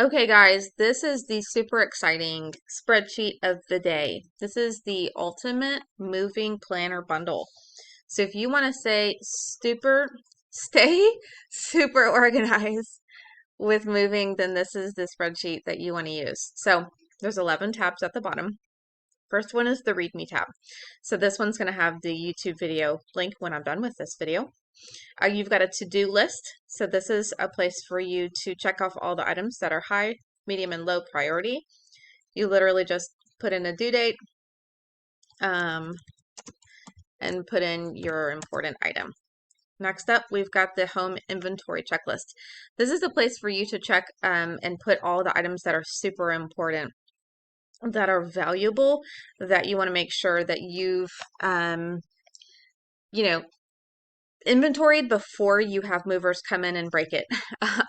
Okay, guys, this is the super exciting spreadsheet of the day. This is the ultimate moving planner bundle. So if you want to stay super organized with moving, then this is the spreadsheet that you want to use. So there's 11 tabs at the bottom. First one is the Read Me tab. So this one's going to have the YouTube video link when I'm done with this video. You've got a to-do list. So this is a place for you to check off all the items that are high, medium, and low priority. You literally just put in a due date and put in your important item. Next up, we've got the home inventory checklist. This is a place for you to check and put all the items that are super important, that are valuable, that you want to make sure that you've, you know, inventoried before you have movers come in and break it.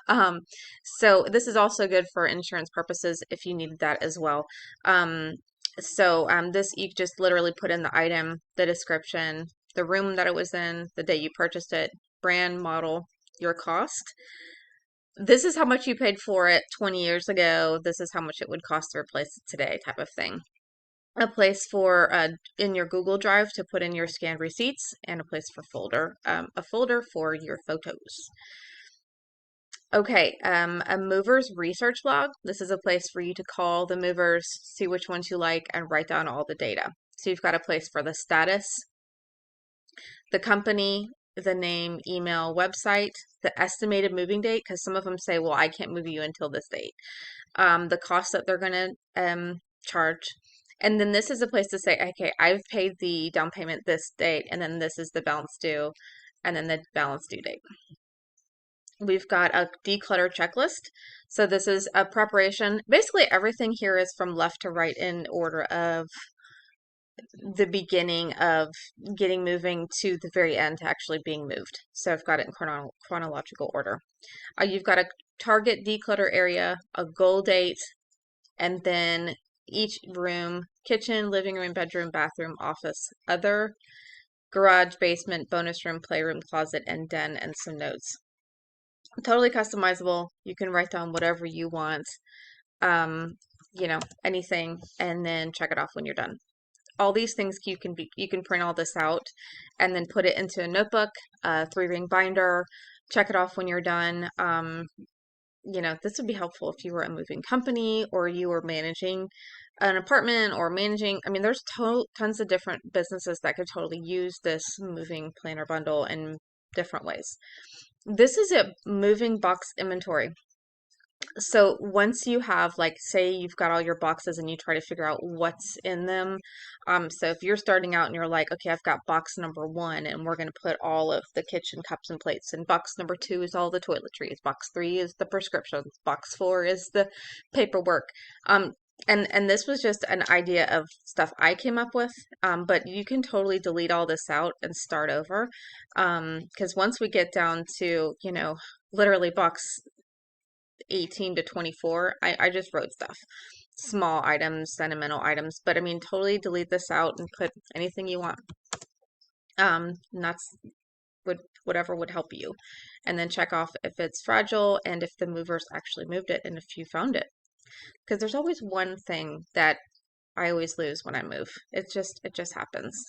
um, so this is also good for insurance purposes if you need that as well. This you just literally put in the item, the description, the room that it was in, the day you purchased it, brand, model, your cost. This is how much you paid for it 20 years ago. This is how much it would cost to replace it today, type of thing. A place for in your Google Drive to put in your scanned receipts, and a place for a folder for your photos. Okay, a mover's research log. This is a place for you to call the movers, see which ones you like, and write down all the data. So you've got a place for the status, the company, the name, email, website, the estimated moving date, because some of them say, well, I can't move you until this date. The cost that they're going to charge. And then this is a place to say, okay, I've paid the down payment this date, and then this is the balance due, and then the balance due date. We've got a declutter checklist. So this is a preparation. Basically, everything here is from left to right in order of the beginning of getting moving to the very end to actually being moved. So I've got it in chronological order. You've got a target declutter area, a goal date, and then each room, kitchen, living room, bedroom, bathroom, office, other, garage, basement, bonus room, playroom, closet, and den, and some notes. Totally customizable. You can write down whatever you want, anything, and then check it off when you're done. All these things you can print all this out and then put it into a notebook, a 3-ring binder, check it off when you're done. This would be helpful if you were a moving company or you were managing an apartment or there's tons of different businesses that could totally use this moving planner bundle in different ways. This is a moving box inventory. So once you have, like, say you've got all your boxes and you try to figure out what's in them. So if you're starting out and you're like, okay, I've got box number 1 and we're going to put all of the kitchen cups and plates, and box number 2 is all the toiletries, box 3 is the prescriptions, box 4 is the paperwork. And this was just an idea of stuff I came up with, but you can totally delete all this out and start over. Because once we get down to, literally box 18 to 24, I just wrote stuff. Small items, sentimental items, but totally delete this out and put anything you want. And that's whatever would help you. And then check off if it's fragile and if the movers actually moved it and if you found it. Because there's always one thing that I always lose when I move. It just happens.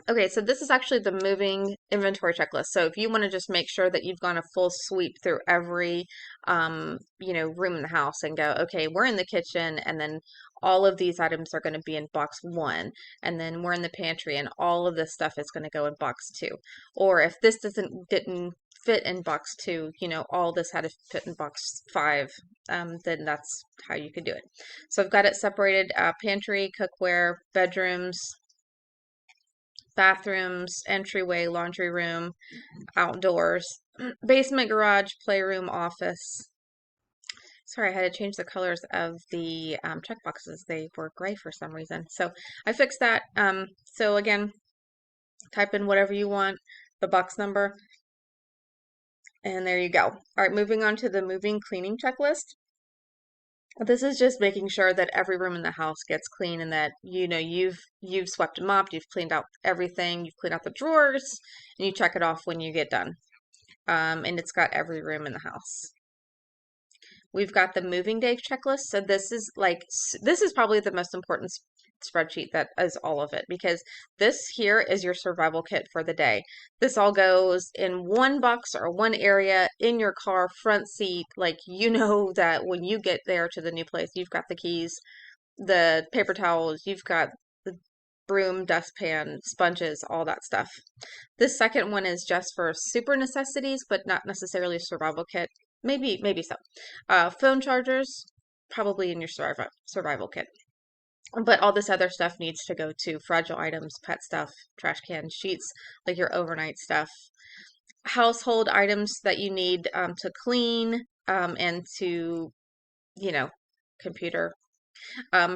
Okay, so this is actually the moving inventory checklist. So if you want to just make sure that you've gone a full sweep through every, room in the house and go, okay, we're in the kitchen, and then all of these items are going to be in box 1, and then we're in the pantry, and all of this stuff is going to go in box 2. Or if this didn't fit in box 2, all this had to fit in box 5, then that's how you could do it. So I've got it separated: pantry, cookware, bedrooms, bathrooms, entryway, laundry room, outdoors, basement, garage, playroom, office. Sorry, I had to change the colors of the check boxes. They were gray for some reason. So I fixed that. So again, type in whatever you want, the box number, and there you go. All right, moving on to the moving cleaning checklist. This is just making sure that every room in the house gets clean and that you've swept and mopped, you've cleaned out everything, you've cleaned out the drawers, and you check it off when you get done. And it's got every room in the house. We've got the moving day checklist. So this is probably the most important spreadsheet that is all of it, because this here is your survival kit for the day. This all goes in one box or one area in your car, front seat. Like, you know that when you get there to the new place, you've got the keys, the paper towels, you've got the broom, dustpan, sponges, all that stuff. This second one is just for super necessities, but not necessarily a survival kit. Maybe so. Phone chargers, probably in your survival kit. But all this other stuff needs to go to fragile items, pet stuff, trash cans, sheets, like your overnight stuff. Household items that you need to clean and to, you know, computer.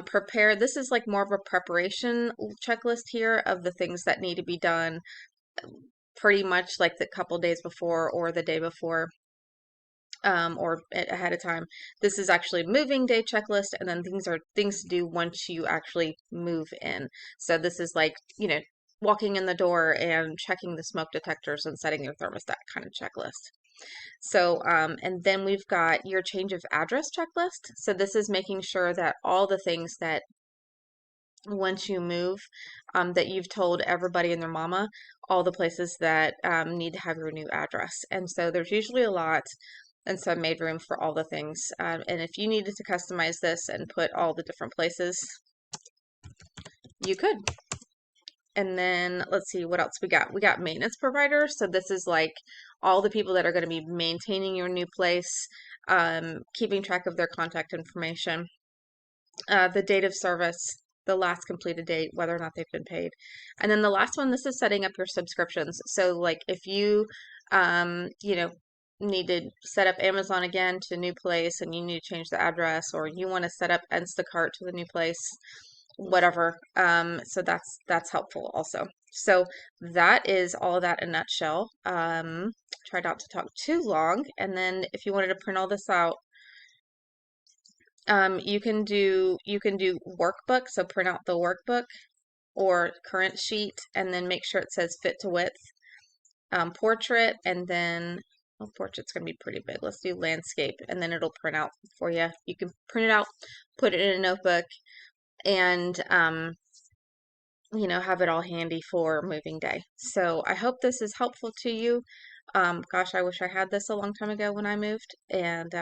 Prepare. This is like more of a preparation checklist here of the things that need to be done pretty much like the couple days before or the day before. Or ahead of time. This is actually moving day checklist, and then things are things to do once you actually move in. So this is like, walking in the door and checking the smoke detectors and setting your thermostat kind of checklist. So, and then we've got your change of address checklist. So this is making sure that all the things that once you move, that you've told everybody and their mama all the places that need to have your new address. And so there's usually a lot, and so I made room for all the things. And if you needed to customize this and put all the different places, you could. And then let's see what else we got. We got maintenance providers. So this is like all the people that are going to be maintaining your new place, keeping track of their contact information, the date of service, the last completed date, whether or not they've been paid. And then the last one, this is setting up your subscriptions. So like if you, need to set up Amazon again to a new place and you need to change the address, or you want to set up Instacart to the new place, whatever. So that's helpful also. So that is all of that in a nutshell. Try not to talk too long. And then if you wanted to print all this out, you can do workbook, so print out the workbook or current sheet and then make sure it says fit to width. Portrait, and then portrait's gonna be pretty big. Let's do landscape, and then it'll print out for you. You can print it out, put it in a notebook, and have it all handy for moving day. So I hope this is helpful to you. Gosh, I wish I had this a long time ago when I moved. And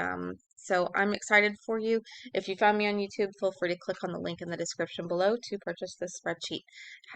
so I'm excited for you. If you found me on YouTube, feel free to click on the link in the description below to purchase this spreadsheet.